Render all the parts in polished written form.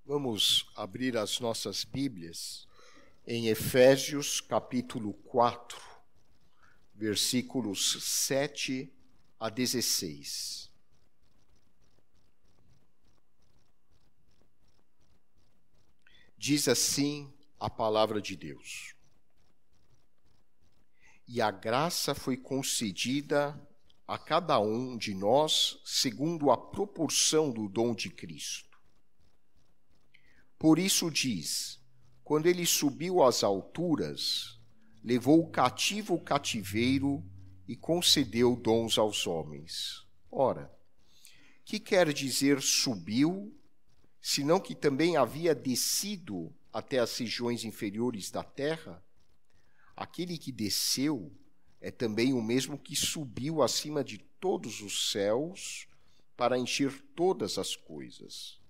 Vamos abrir as nossas Bíblias em Efésios capítulo 4, versículos 7 a 16. Diz assim a palavra de Deus: E a graça foi concedida a cada um de nós segundo a proporção do dom de Cristo. Por isso diz: quando ele subiu às alturas, levou cativo o cativeiro e concedeu dons aos homens. Ora, que quer dizer subiu, senão que também havia descido até as regiões inferiores da terra? Aquele que desceu é também o mesmo que subiu acima de todos os céus para encher todas as coisas.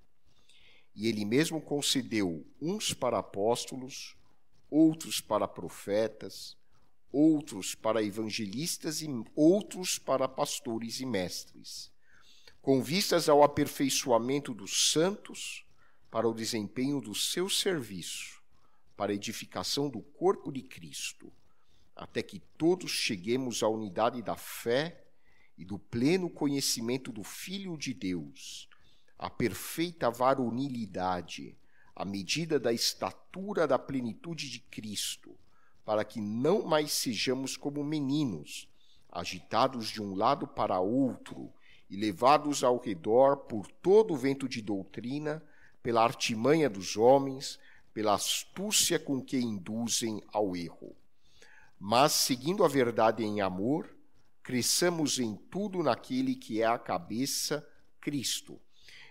E ele mesmo concedeu uns para apóstolos, outros para profetas, outros para evangelistas e outros para pastores e mestres, com vistas ao aperfeiçoamento dos santos, para o desempenho do seu serviço, para a edificação do corpo de Cristo, até que todos cheguemos à unidade da fé e do pleno conhecimento do Filho de Deus, a perfeita varonilidade, à medida da estatura da plenitude de Cristo, para que não mais sejamos como meninos, agitados de um lado para outro e levados ao redor por todo o vento de doutrina, pela artimanha dos homens, pela astúcia com que induzem ao erro. Mas, seguindo a verdade em amor, cresçamos em tudo naquele que é a cabeça, Cristo,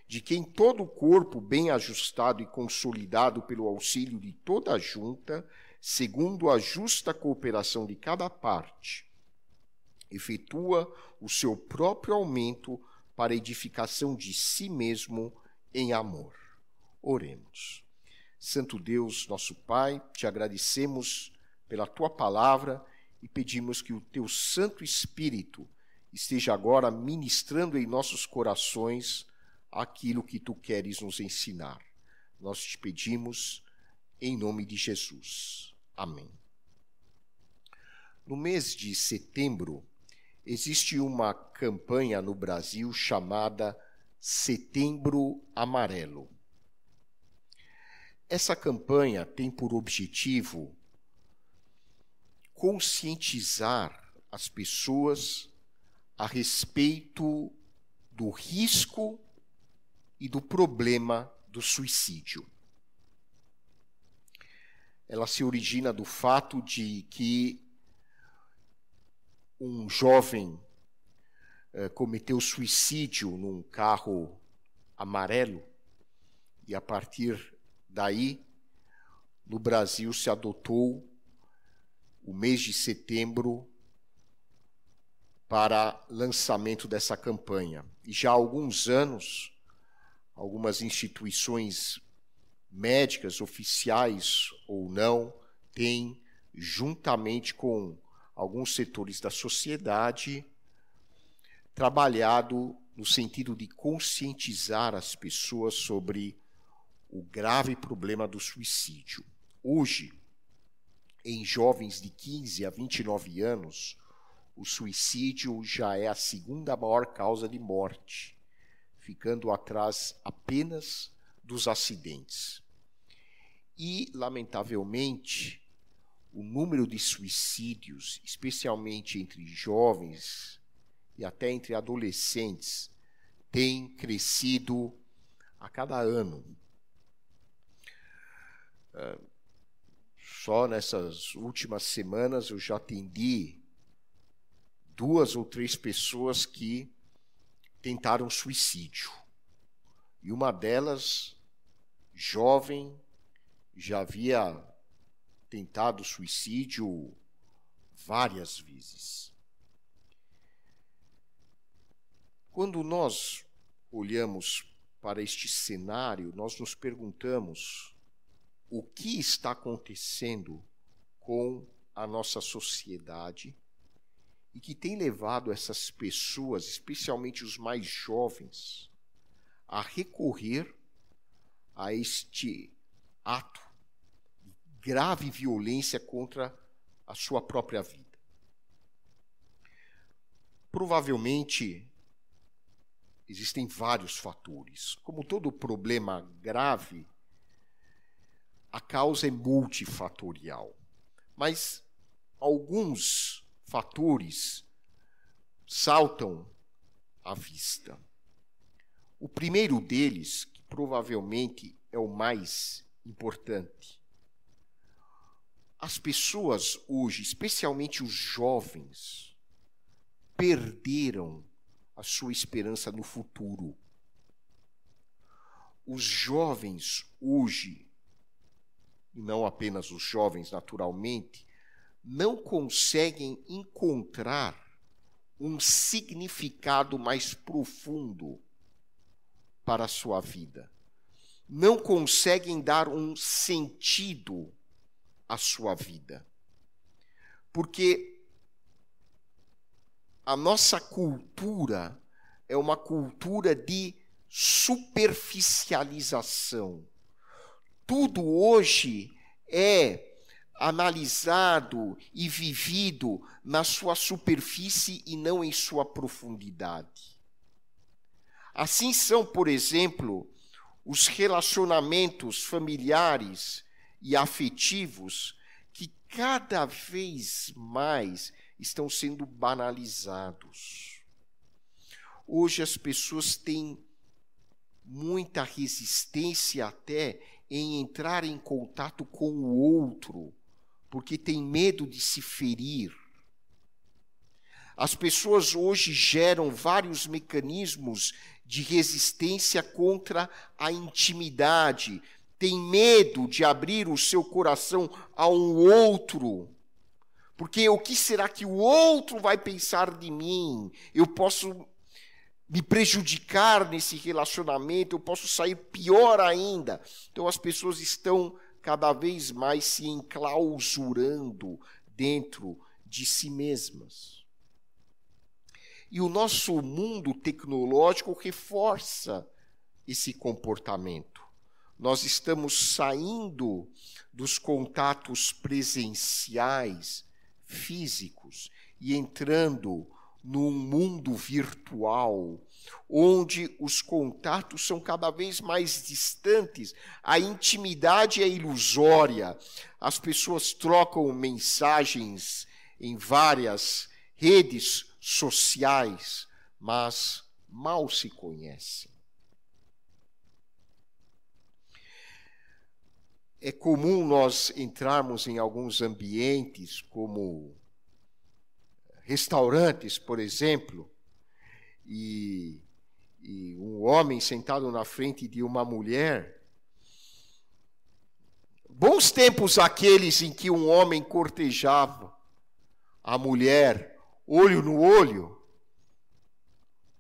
de quem todo o corpo, bem ajustado e consolidado pelo auxílio de toda a junta, segundo a justa cooperação de cada parte, efetua o seu próprio aumento para a edificação de si mesmo em amor. Oremos. Santo Deus, nosso Pai, te agradecemos pela tua palavra e pedimos que o teu Santo Espírito esteja agora ministrando em nossos corações aquilo que tu queres nos ensinar. Nós te pedimos em nome de Jesus. Amém. No mês de setembro, existe uma campanha no Brasil chamada Setembro Amarelo. Essa campanha tem por objetivo conscientizar as pessoas a respeito do risco e do problema do suicídio. Ela se origina do fato de que um jovem cometeu suicídio num carro amarelo e, a partir daí, no Brasil se adotou o mês de setembro para lançamento dessa campanha. E já há alguns anos, algumas instituições médicas, oficiais ou não, têm, juntamente com alguns setores da sociedade, trabalhado no sentido de conscientizar as pessoas sobre o grave problema do suicídio. Hoje, em jovens de 15 a 29 anos, o suicídio já é a segunda maior causa de morte, ficando atrás apenas dos acidentes. E, lamentavelmente, o número de suicídios, especialmente entre jovens e até entre adolescentes, tem crescido a cada ano. Só nessas últimas semanas eu já atendi 2 ou 3 pessoas que tentaram suicídio. E uma delas, jovem, já havia tentado suicídio várias vezes. Quando nós olhamos para este cenário, nós nos perguntamos o que está acontecendo com a nossa sociedade e que tem levado essas pessoas, especialmente os mais jovens, a recorrer a este ato de grave violência contra a sua própria vida. Provavelmente, existem vários fatores. Como todo problema grave, a causa é multifatorial. Mas alguns fatores saltam à vista. O primeiro deles, que provavelmente é o mais importante. As pessoas hoje, especialmente os jovens, perderam a sua esperança no futuro. Os jovens hoje, e não apenas os jovens naturalmente, não conseguem encontrar um significado mais profundo para a sua vida. Não conseguem dar um sentido à sua vida. Porque a nossa cultura é uma cultura de superficialização. Tudo hoje é analisado e vivido na sua superfície e não em sua profundidade. Assim são, por exemplo, os relacionamentos familiares e afetivos que cada vez mais estão sendo banalizados. Hoje as pessoas têm muita resistência até em entrar em contato com o outro, porque tem medo de se ferir. As pessoas hoje geram vários mecanismos de resistência contra a intimidade, têm medo de abrir o seu coração a um outro, porque o que será que o outro vai pensar de mim? Eu posso me prejudicar nesse relacionamento, eu posso sair pior ainda. Então as pessoas estão cada vez mais se enclausurando dentro de si mesmas. E o nosso mundo tecnológico reforça esse comportamento. Nós estamos saindo dos contatos presenciais, físicos, e entrando num mundo virtual, onde os contatos são cada vez mais distantes, a intimidade é ilusória, as pessoas trocam mensagens em várias redes sociais, mas mal se conhecem. É comum nós entrarmos em alguns ambientes, como restaurantes, por exemplo, e um homem sentado na frente de uma mulher. Bons tempos aqueles em que um homem cortejava a mulher olho no olho.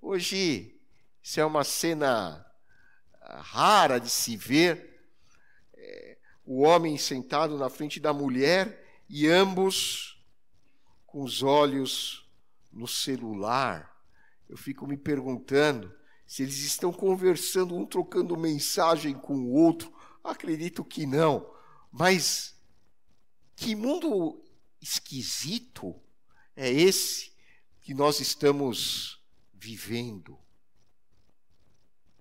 Hoje, isso é uma cena rara de se ver. O homem sentado na frente da mulher e ambos com os olhos no celular. Eu fico me perguntando se eles estão conversando, um trocando mensagem com o outro. Acredito que não. Mas que mundo esquisito é esse que nós estamos vivendo?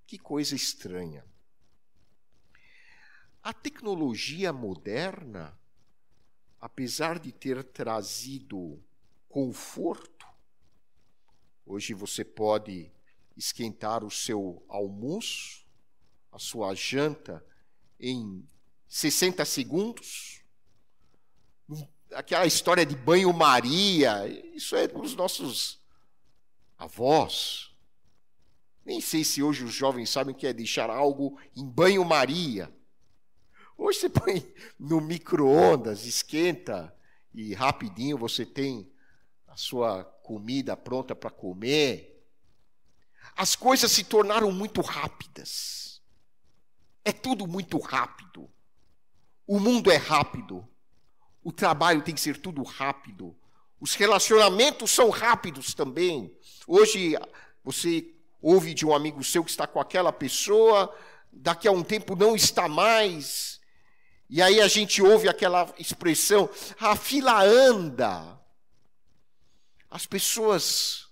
Que coisa estranha. A tecnologia moderna, apesar de ter trazido conforto, hoje você pode esquentar o seu almoço, a sua janta, em 60 segundos. Aquela história de banho-maria, isso é dos nossos avós. Nem sei se hoje os jovens sabem o que é deixar algo em banho-maria. Hoje você põe no micro-ondas, esquenta e rapidinho você tem a sua comida pronta para comer. As coisas se tornaram muito rápidas. É tudo muito rápido. O mundo é rápido. O trabalho tem que ser tudo rápido. Os relacionamentos são rápidos também. Hoje você ouve de um amigo seu que está com aquela pessoa, daqui a um tempo não está mais. E aí a gente ouve aquela expressão, a fila anda. As pessoas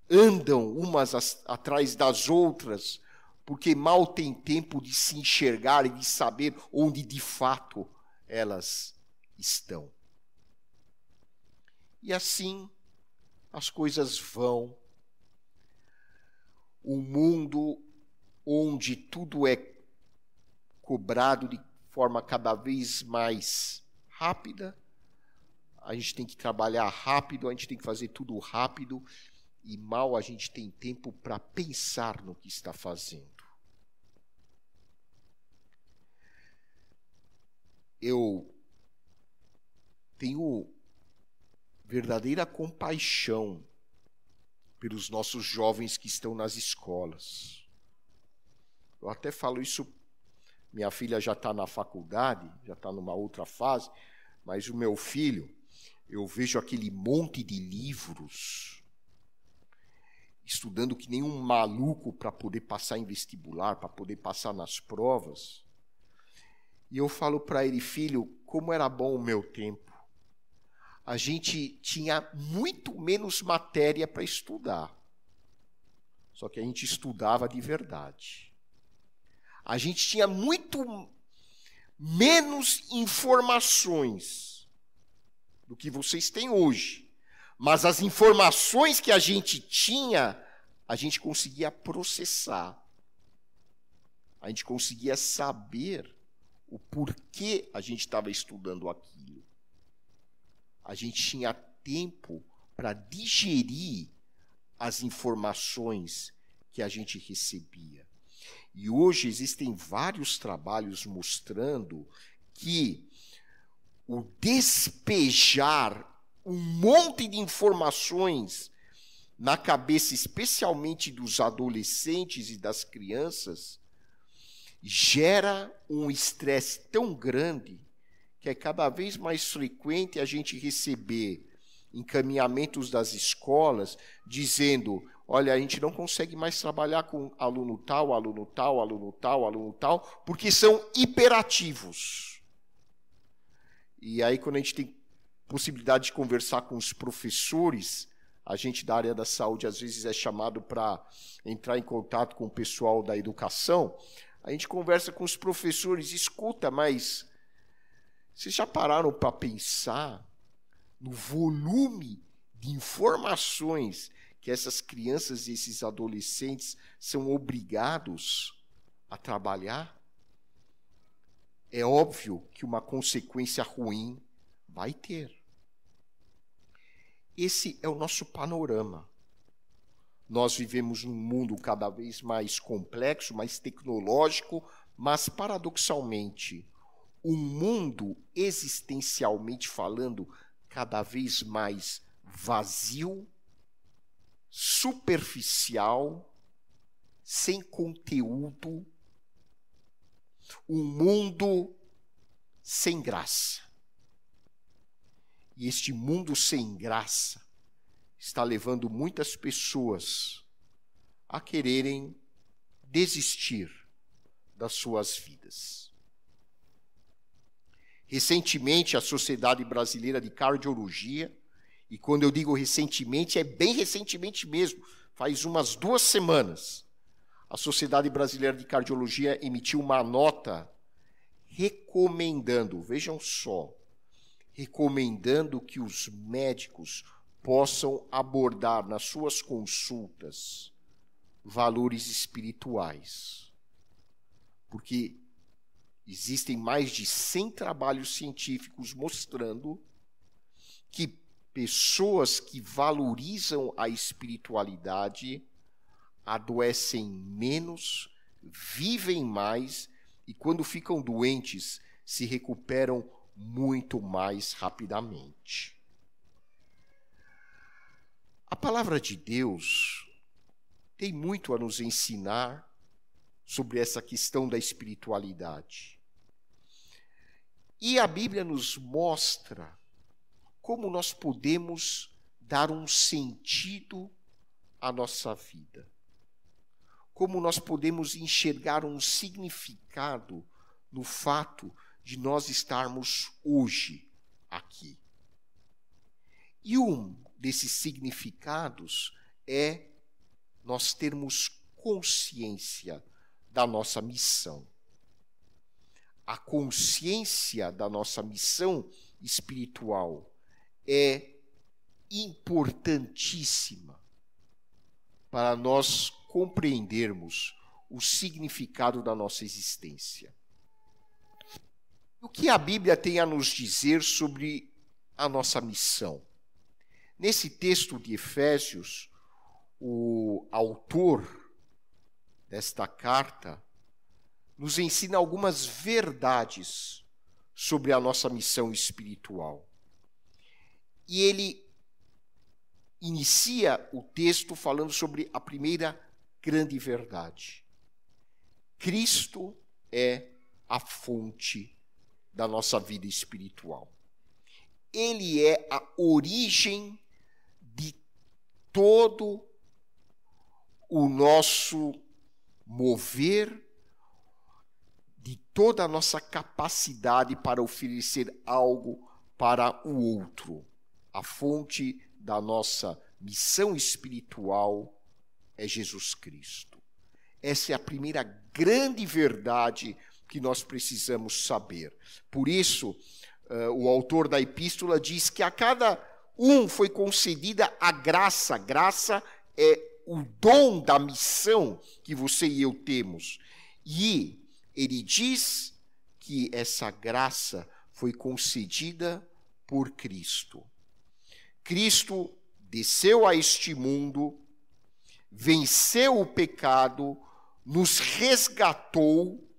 andam umas atrás das outras, porque mal têm tempo de se enxergar e de saber onde de fato elas estão. E assim as coisas vão. Um mundo onde tudo é cobrado de forma cada vez mais rápida, a gente tem que trabalhar rápido, a gente tem que fazer tudo rápido, e mal a gente tem tempo para pensar no que está fazendo. Eu tenho verdadeira compaixão pelos nossos jovens que estão nas escolas. Eu até falo isso, minha filha já está na faculdade, já está numa outra fase, mas o meu filho, eu vejo aquele monte de livros, estudando que nem um maluco para poder passar em vestibular, para poder passar nas provas. E eu falo para ele, filho, como era bom o meu tempo. A gente tinha muito menos matéria para estudar. Só que a gente estudava de verdade. A gente tinha muito menos informações do que vocês têm hoje. Mas as informações que a gente tinha, a gente conseguia processar. A gente conseguia saber o porquê a gente estava estudando aquilo. A gente tinha tempo para digerir as informações que a gente recebia. E hoje existem vários trabalhos mostrando que o despejar um monte de informações na cabeça, especialmente dos adolescentes e das crianças, gera um estresse tão grande que é cada vez mais frequente a gente receber encaminhamentos das escolas dizendo, olha, a gente não consegue mais trabalhar com aluno tal, aluno tal, aluno tal, aluno tal, porque são hiperativos. E aí, quando a gente tem possibilidade de conversar com os professores, a gente da área da saúde às vezes é chamado para entrar em contato com o pessoal da educação, a gente conversa com os professores, escuta, mas vocês já pararam para pensar no volume de informações que essas crianças e esses adolescentes são obrigados a trabalhar? É óbvio que uma consequência ruim vai ter. Esse é o nosso panorama. Nós vivemos num mundo cada vez mais complexo, mais tecnológico, mas, paradoxalmente, um mundo, existencialmente falando, cada vez mais vazio, superficial, sem conteúdo, um mundo sem graça. E este mundo sem graça está levando muitas pessoas a quererem desistir das suas vidas. Recentemente, a Sociedade Brasileira de Cardiologia, e quando eu digo recentemente, é bem recentemente mesmo, faz umas 2 semanas, a Sociedade Brasileira de Cardiologia emitiu uma nota recomendando, vejam só, recomendando que os médicos possam abordar nas suas consultas valores espirituais. Porque existem mais de 100 trabalhos científicos mostrando que pessoas que valorizam a espiritualidade adoecem menos, vivem mais e, quando ficam doentes, se recuperam muito mais rapidamente. A palavra de Deus tem muito a nos ensinar sobre essa questão da espiritualidade. E a Bíblia nos mostra como nós podemos dar um sentido à nossa vida. como nós podemos enxergar um significado no fato de nós estarmos hoje aqui. E um desses significados é nós termos consciência da nossa missão. A consciência da nossa missão espiritual é importantíssima para nós compreendermos o significado da nossa existência. O que a Bíblia tem a nos dizer sobre a nossa missão? Nesse texto de Efésios, o autor desta carta nos ensina algumas verdades sobre a nossa missão espiritual. E ele inicia o texto falando sobre a primeira grande verdade. Cristo é a fonte da nossa vida espiritual. Ele é a origem de todo o nosso mover, de toda a nossa capacidade para oferecer algo para o outro. A fonte da nossa missão espiritual é Jesus Cristo. Essa é a primeira grande verdade que nós precisamos saber. Por isso, o autor da epístola diz que a cada um foi concedida a graça. Graça é o dom da missão que você e eu temos. E ele diz que essa graça foi concedida por Cristo. Cristo desceu a este mundo, venceu o pecado, nos resgatou.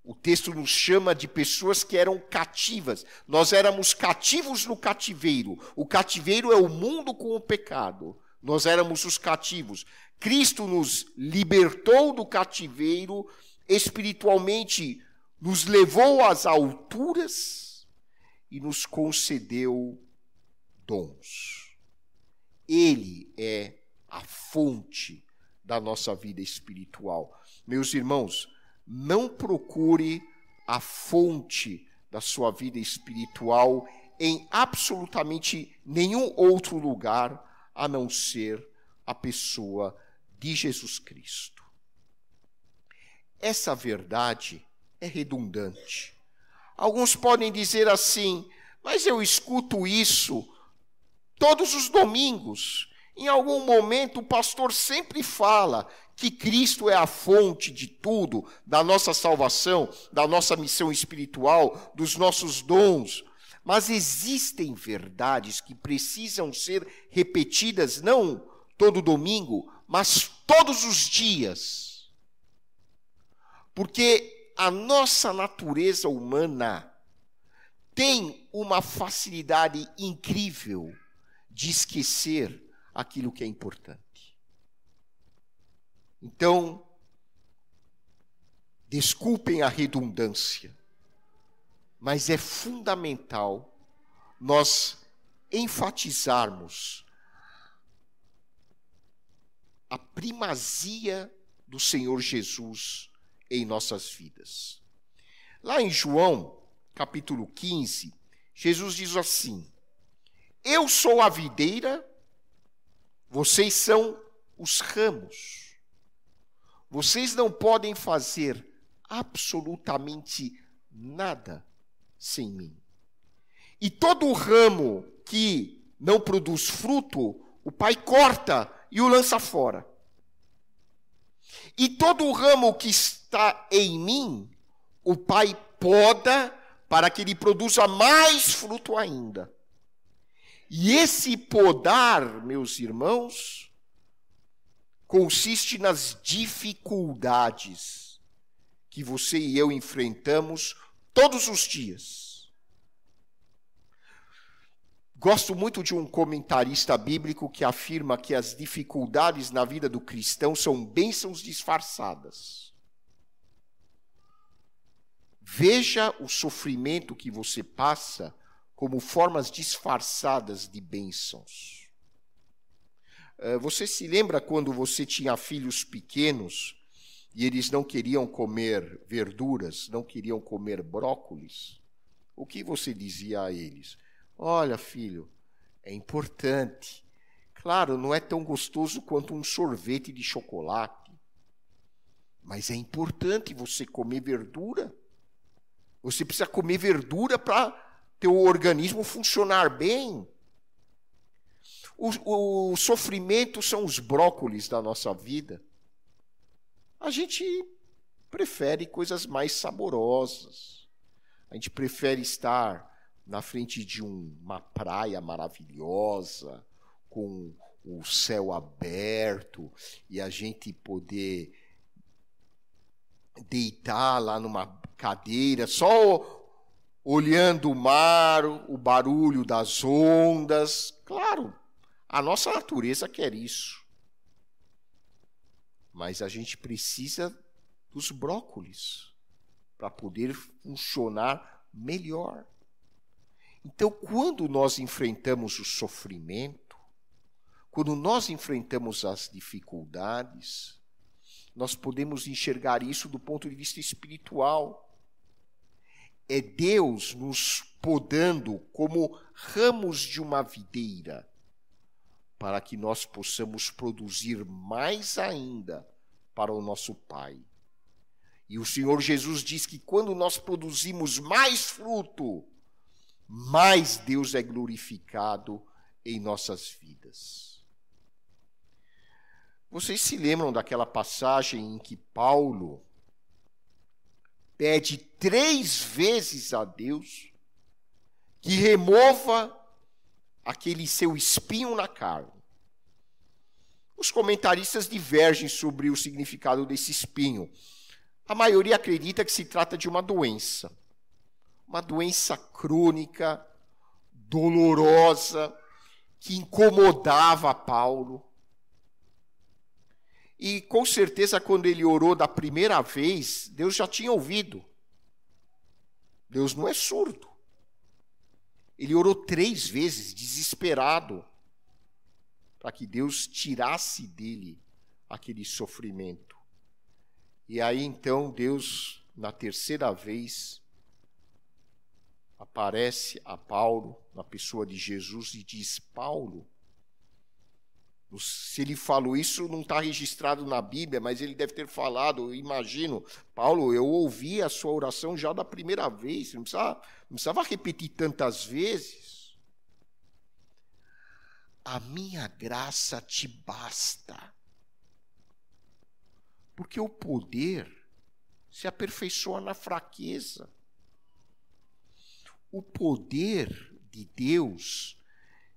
O texto nos chama de pessoas que eram cativas. Nós éramos cativos no cativeiro. O cativeiro é o mundo com o pecado. Nós éramos os cativos. Cristo nos libertou do cativeiro, espiritualmente nos levou às alturas e nos concedeu dons. Ele é a fonte da nossa vida espiritual. Meus irmãos, não procure a fonte da sua vida espiritual em absolutamente nenhum outro lugar a não ser a pessoa de Jesus Cristo. Essa verdade é redundante. Alguns podem dizer assim, mas eu escuto isso todos os domingos. Em algum momento o pastor sempre fala que Cristo é a fonte de tudo, da nossa salvação, da nossa missão espiritual, dos nossos dons. Mas existem verdades que precisam ser repetidas, não todo domingo, mas todos os dias. Porque a nossa natureza humana tem uma facilidade incrível de esquecer aquilo que é importante. Então, desculpem a redundância, mas é fundamental nós enfatizarmos a primazia do Senhor Jesus em nossas vidas. Lá em João, capítulo 15, Jesus diz assim: eu sou a videira, vocês são os ramos. Vocês não podem fazer absolutamente nada sem mim. E todo ramo que não produz fruto, o Pai corta e o lança fora. E todo ramo que está em mim, o Pai poda para que ele produza mais fruto ainda. E esse podar, meus irmãos, consiste nas dificuldades que você e eu enfrentamos todos os dias. Gosto muito de um comentarista bíblico que afirma que as dificuldades na vida do cristão são bênçãos disfarçadas. Veja o sofrimento que você passa como formas disfarçadas de bênçãos. Você se lembra quando você tinha filhos pequenos e eles não queriam comer verduras, não queriam comer brócolis? O que você dizia a eles? Olha, filho, é importante. Claro, não é tão gostoso quanto um sorvete de chocolate, mas é importante você comer verdura. Você precisa comer verdura para teu organismo funcionar bem. O sofrimento são os brócolis da nossa vida. A gente prefere coisas mais saborosas. A gente prefere estar na frente de uma praia maravilhosa, com o céu aberto, e a gente poder deitar lá numa cadeira, só olhando o mar, o barulho das ondas. Claro, a nossa natureza quer isso. Mas a gente precisa dos brócolis para poder funcionar melhor. Então, quando nós enfrentamos o sofrimento, quando nós enfrentamos as dificuldades, nós podemos enxergar isso do ponto de vista espiritual. É Deus nos podando como ramos de uma videira, para que nós possamos produzir mais ainda para o nosso Pai. E o Senhor Jesus diz que quando nós produzimos mais fruto, mais Deus é glorificado em nossas vidas. Vocês se lembram daquela passagem em que Paulo pede 3 vezes a Deus que remova aquele seu espinho na carne? Os comentaristas divergem sobre o significado desse espinho. A maioria acredita que se trata de uma doença crônica, dolorosa, que incomodava Paulo. E com certeza, quando ele orou da primeira vez, Deus já tinha ouvido. Deus não é surdo. Ele orou 3 vezes, desesperado, para que Deus tirasse dele aquele sofrimento. E aí, então, Deus, na terceira vez, aparece a Paulo, na pessoa de Jesus, e diz: Paulo, se ele falou isso, não está registrado na Bíblia, mas ele deve ter falado, eu imagino: Paulo, eu ouvi a sua oração já da primeira vez, não precisava repetir tantas vezes. A minha graça te basta. Porque o poder se aperfeiçoa na fraqueza. O poder de Deus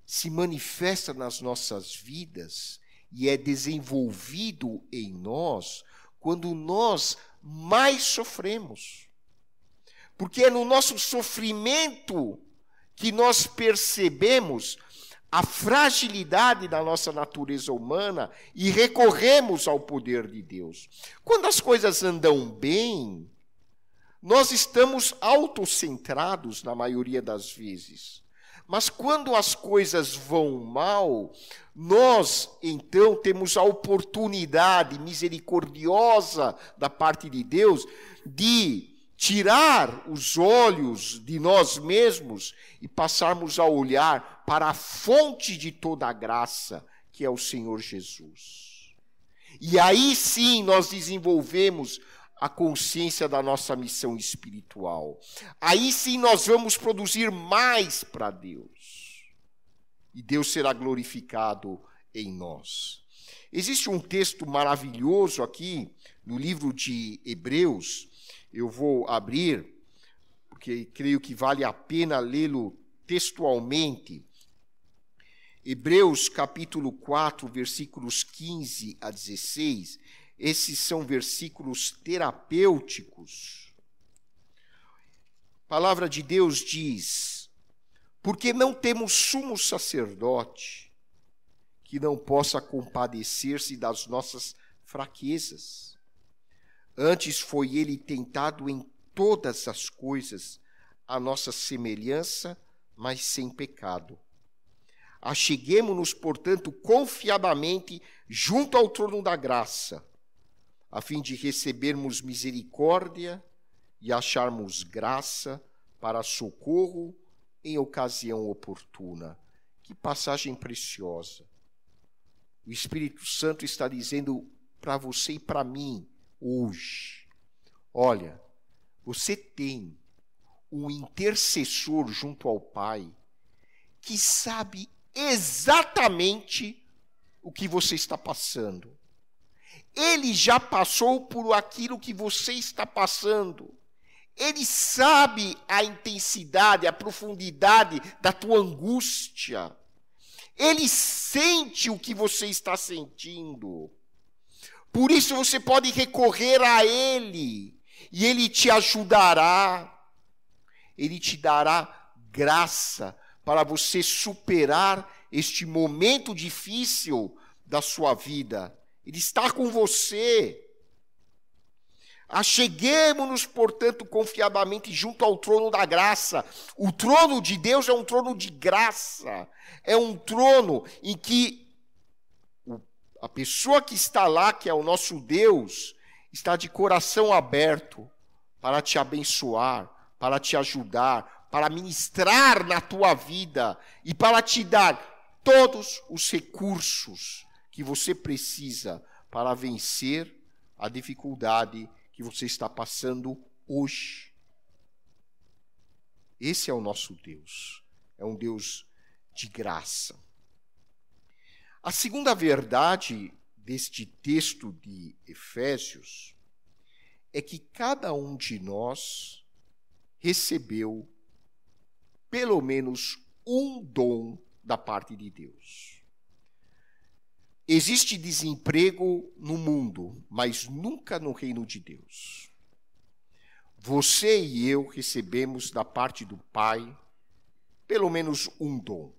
se manifesta nas nossas vidas e é desenvolvido em nós quando nós mais sofremos. Porque é no nosso sofrimento que nós percebemos a fragilidade da nossa natureza humana e recorremos ao poder de Deus. Quando as coisas andam bem, nós estamos autocentrados na maioria das vezes. Mas quando as coisas vão mal, nós, então, temos a oportunidade misericordiosa da parte de Deus de tirar os olhos de nós mesmos e passarmos a olhar para a fonte de toda a graça, que é o Senhor Jesus. E aí sim nós desenvolvemos a consciência da nossa missão espiritual. Aí sim nós vamos produzir mais para Deus. E Deus será glorificado em nós. Existe um texto maravilhoso aqui no livro de Hebreus. Eu vou abrir, porque creio que vale a pena lê-lo textualmente. Hebreus capítulo 4, versículos 15 a 16. Esses são versículos terapêuticos. A palavra de Deus diz: porque não temos sumo sacerdote que não possa compadecer-se das nossas fraquezas. Antes foi ele tentado em todas as coisas, a nossa semelhança, mas sem pecado. Acheguemo-nos, portanto, confiadamente junto ao trono da graça, a fim de recebermos misericórdia e acharmos graça para socorro em ocasião oportuna. Que passagem preciosa. O Espírito Santo está dizendo para você e para mim hoje: olha, você tem um intercessor junto ao Pai que sabe exatamente o que você está passando. Ele já passou por aquilo que você está passando. Ele sabe a intensidade, a profundidade da tua angústia. Ele sente o que você está sentindo. Por isso você pode recorrer a Ele. E Ele te ajudará. Ele te dará graça para você superar este momento difícil da sua vida. Ele está com você. Acheguemo-nos, portanto, confiadamente junto ao trono da graça. O trono de Deus é um trono de graça. É um trono em que a pessoa que está lá, que é o nosso Deus, está de coração aberto para te abençoar, para te ajudar, para ministrar na tua vida e para te dar todos os recursos que você precisa para vencer a dificuldade que você está passando hoje. Esse é o nosso Deus. É um Deus de graça. A segunda verdade deste texto de Efésios é que cada um de nós recebeu pelo menos um dom da parte de Deus. Existe desemprego no mundo, mas nunca no reino de Deus. Você e eu recebemos da parte do Pai pelo menos um dom.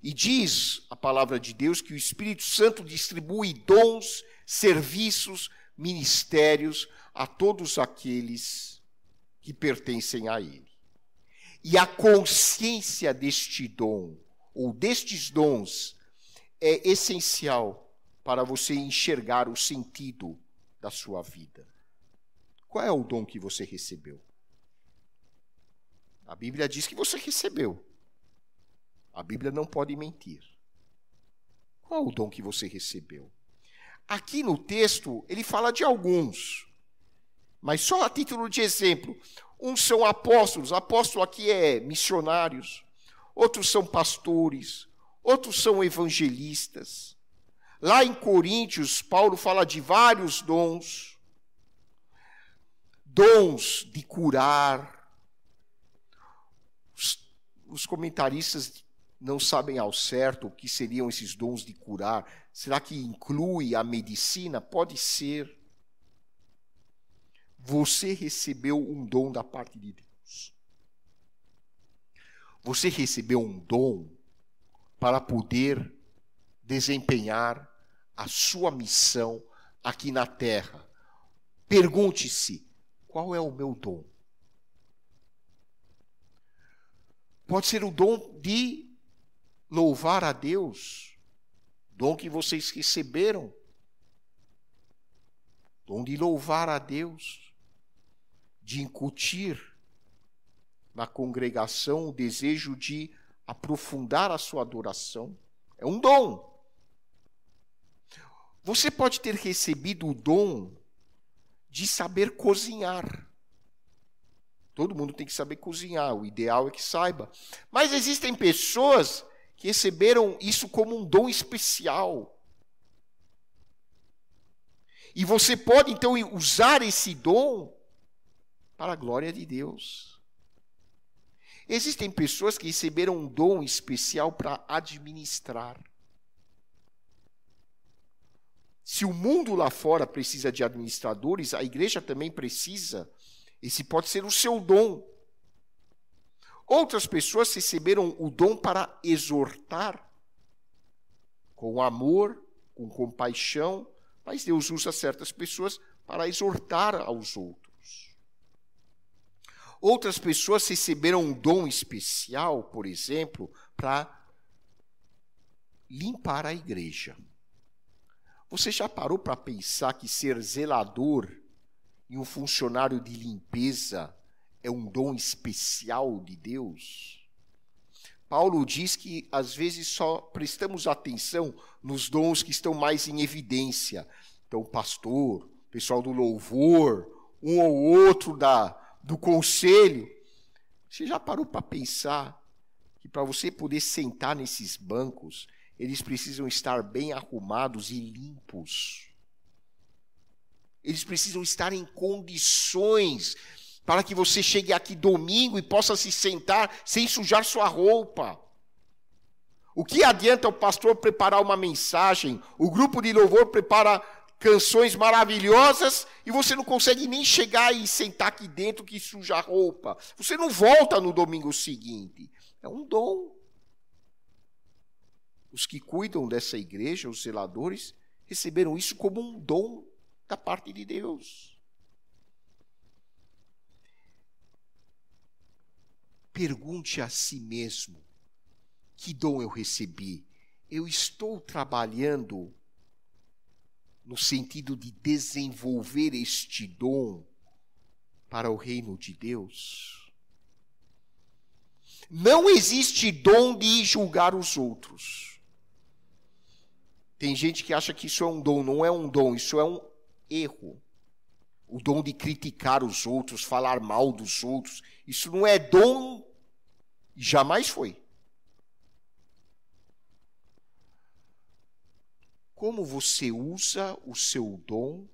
E diz a palavra de Deus que o Espírito Santo distribui dons, serviços, ministérios a todos aqueles que pertencem a Ele. E a consciência deste dom, ou destes dons, é essencial para você enxergar o sentido da sua vida. Qual é o dom que você recebeu? A Bíblia diz que você recebeu. A Bíblia não pode mentir. Qual é o dom que você recebeu? Aqui no texto, ele fala de alguns, mas só a título de exemplo. Uns são apóstolos, apóstolo aqui é missionários. Outros são pastores. Outros são evangelistas. Lá em Coríntios, Paulo fala de vários dons. Dons de curar. Os comentaristas não sabem ao certo o que seriam esses dons de curar. Será que inclui a medicina? Pode ser. Você recebeu um dom da parte de Deus. Você recebeu um dom para poder desempenhar a sua missão aqui na terra. Pergunte-se, qual é o meu dom? Pode ser o dom de louvar a Deus, dom que vocês receberam, dom de louvar a Deus, de incutir na congregação o desejo de aprofundar a sua adoração. É um dom. Você pode ter recebido o dom de saber cozinhar. Todo mundo tem que saber cozinhar, o ideal é que saiba. Mas existem pessoas que receberam isso como um dom especial. E você pode, então, usar esse dom para a glória de Deus. Existem pessoas que receberam um dom especial para administrar. Se o mundo lá fora precisa de administradores, a igreja também precisa. Esse pode ser o seu dom. Outras pessoas receberam o dom para exortar, com amor, com compaixão, mas Deus usa certas pessoas para exortar aos outros. Outras pessoas receberam um dom especial, por exemplo, para limpar a igreja. Você já parou para pensar que ser zelador e um funcionário de limpeza é um dom especial de Deus? Paulo diz que às vezes só prestamos atenção nos dons que estão mais em evidência. Então, o pastor, o pessoal do louvor, um ou outro do conselho. Você já parou para pensar que para você poder sentar nesses bancos, eles precisam estar bem arrumados e limpos? Eles precisam estar em condições para que você chegue aqui domingo e possa se sentar sem sujar sua roupa. O que adianta o pastor preparar uma mensagem, o grupo de louvor prepara canções maravilhosas e você não consegue nem chegar e sentar aqui dentro que suja a roupa. Você não volta no domingo seguinte. É um dom. Os que cuidam dessa igreja, os zeladores, receberam isso como um dom da parte de Deus. Pergunte a si mesmo, que dom eu recebi? Eu estou trabalhando no sentido de desenvolver este dom para o reino de Deus? Não existe dom de julgar os outros. Tem gente que acha que isso é um dom. Não é um dom, isso é um erro. O dom de criticar os outros, falar mal dos outros, isso não é dom, jamais foi. Como você usa o seu dom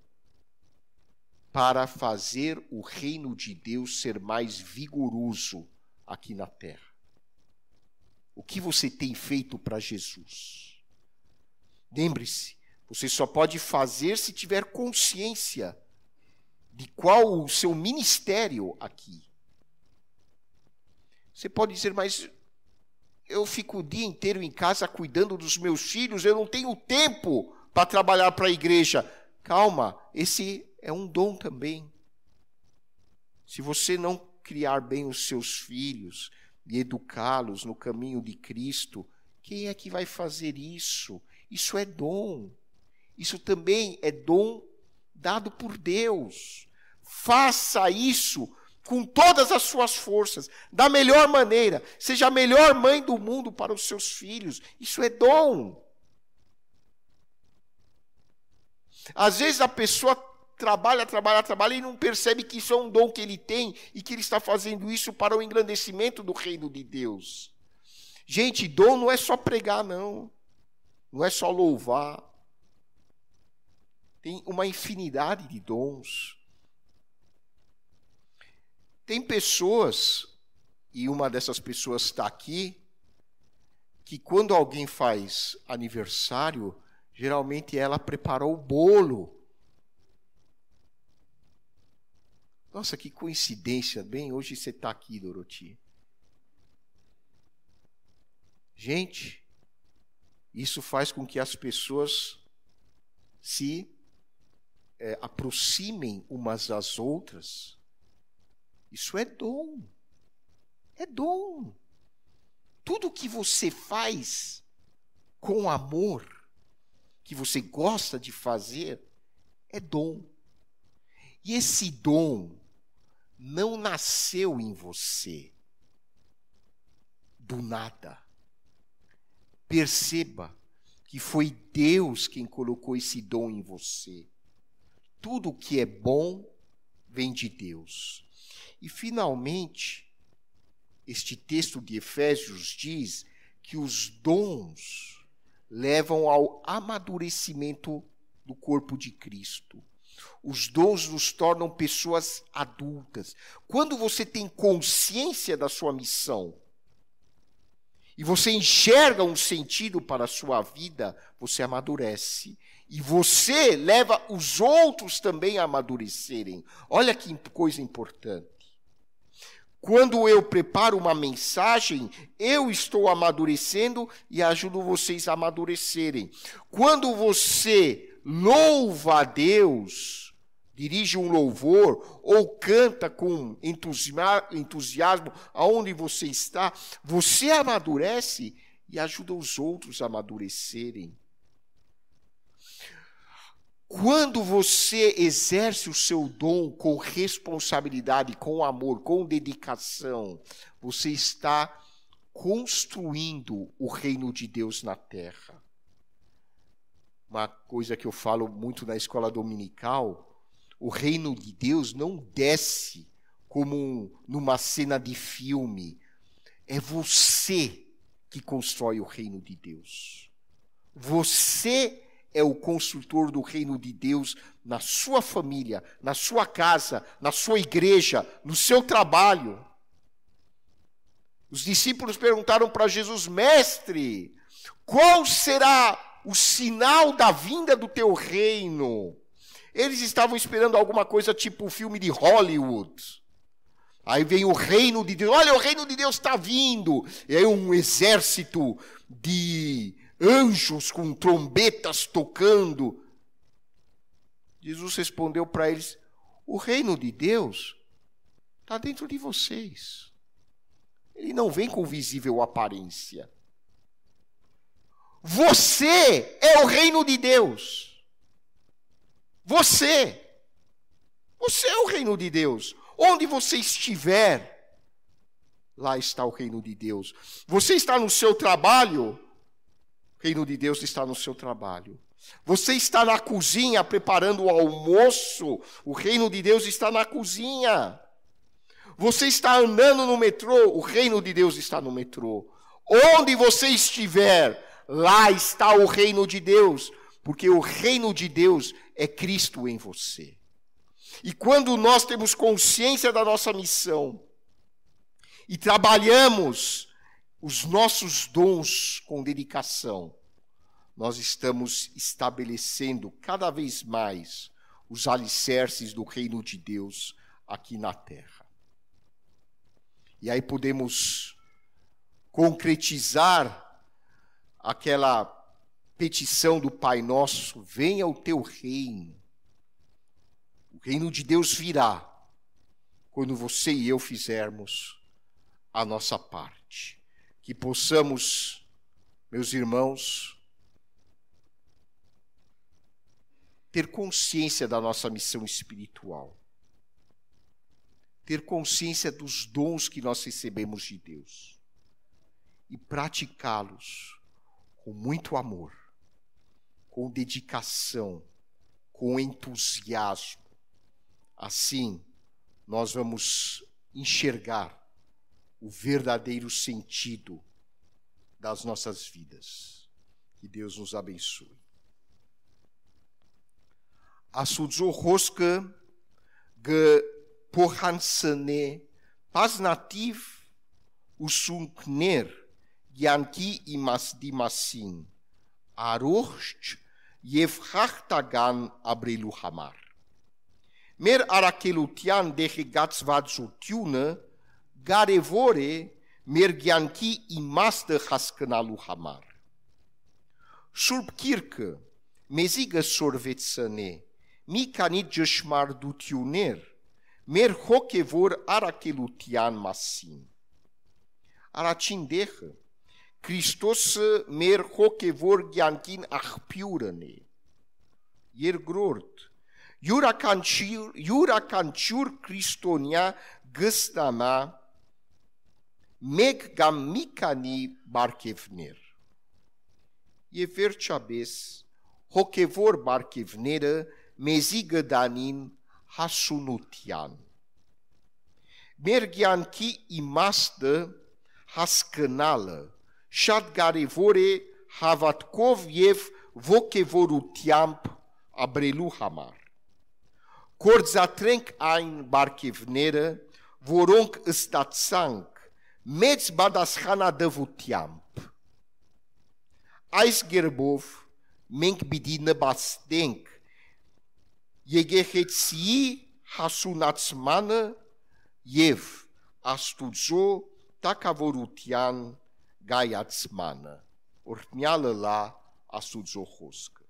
para fazer o reino de Deus ser mais vigoroso aqui na terra? O que você tem feito para Jesus? Lembre-se, você só pode fazer se tiver consciência de qual o seu ministério aqui. Você pode dizer, mas eu fico o dia inteiro em casa cuidando dos meus filhos, eu não tenho tempo para trabalhar para a igreja. Calma, esse é um dom também. Se você não criar bem os seus filhos e educá-los no caminho de Cristo, quem é que vai fazer isso? Isso é dom. Isso também é dom dado por Deus. Faça isso com todas as suas forças, da melhor maneira. Seja a melhor mãe do mundo para os seus filhos. Isso é dom. Às vezes a pessoa trabalha e não percebe que isso é um dom que ele tem e que ele está fazendo isso para o engrandecimento do reino de Deus. Gente, dom não é só pregar, não. Não é só louvar. Tem uma infinidade de dons. Tem pessoas, e uma dessas pessoas está aqui, que quando alguém faz aniversário, geralmente ela preparou o bolo. Nossa, que coincidência, bem, hoje você está aqui, Doroti. Gente, isso faz com que as pessoas se aproximem umas das outras. Isso é dom. É dom. Tudo que você faz com amor, que você gosta de fazer, é dom. E esse dom não nasceu em você do nada. Perceba que foi Deus quem colocou esse dom em você. Tudo que é bom vem de Deus. E, finalmente, este texto de Efésios diz que os dons levam ao amadurecimento do corpo de Cristo. Os dons nos tornam pessoas adultas. Quando você tem consciência da sua missão e você enxerga um sentido para a sua vida, você amadurece. E você leva os outros também a amadurecerem. Olha que coisa importante. Quando eu preparo uma mensagem, eu estou amadurecendo e ajudo vocês a amadurecerem. Quando você louva a Deus, dirige um louvor ou canta com entusiasmo aonde você está, você amadurece e ajuda os outros a amadurecerem. Quando você exerce o seu dom com responsabilidade, com amor, com dedicação, você está construindo o reino de Deus na terra. Uma coisa que eu falo muito na escola dominical, o reino de Deus não desce como numa cena de filme. É você que constrói o reino de Deus. Você é o construtor do reino de Deus na sua família, na sua casa, na sua igreja, no seu trabalho. Os discípulos perguntaram para Jesus: Mestre, qual será o sinal da vinda do teu reino? Eles estavam esperando alguma coisa tipo o filme de Hollywood. Aí vem o reino de Deus. Olha, o reino de Deus está vindo. E aí um exército de anjos com trombetas tocando. Jesus respondeu para eles: o reino de Deus está dentro de vocês. Ele não vem com visível aparência. Você é o reino de Deus. Você é o reino de Deus. Onde você estiver, lá está o reino de Deus. Você está no seu trabalho, o reino de Deus está no seu trabalho. Você está na cozinha preparando o almoço, o reino de Deus está na cozinha. Você está andando no metrô, o reino de Deus está no metrô. Onde você estiver, lá está o reino de Deus, porque o reino de Deus é Cristo em você. E quando nós temos consciência da nossa missão e trabalhamos os nossos dons com dedicação, nós estamos estabelecendo cada vez mais os alicerces do reino de Deus aqui na terra. E aí podemos concretizar aquela petição do Pai Nosso: venha o teu reino. O reino de Deus virá quando você e eu fizermos a nossa parte. Que possamos, meus irmãos, ter consciência da nossa missão espiritual. Ter consciência dos dons que nós recebemos de Deus. E praticá-los com muito amor, com dedicação, com entusiasmo. Assim, nós vamos enxergar o verdadeiro sentido das nossas vidas. Que Deus nos abençoe. Asudzo roscă gă pohansane pasnativ usunkner Yanki imas dimasin arocht yevchachtagan abreluhamar. Mer arakelutian dehegați vadzutiună, garevore mergianki imastă haskănaluhamar. Surpkircă, mezigă sorvețăne, micanit jășmar dutiuner, mer hochevor arakelutian masin. Aracindehă, Christos mer hochevor giankin ahpiurăne. Iergrort, Iura canciur Cristonia găstama meg gamicani barkevner. E verchabes, hochevor barkevneră, mezigă danin hasunutian. Mergianki imastă haskănală, shadgarevore havatkov vokevorutiamp abreluhamar. Korzatrenk ein barkevneră, voronc ăstatsanc, meț badaschana dăvutiamp. Ais gerbov, menk bidină bastenc, jegeheții hasunatsmană, jev astudzo takavorutian gaiatsmană. Ortneală la astudzo hoscă.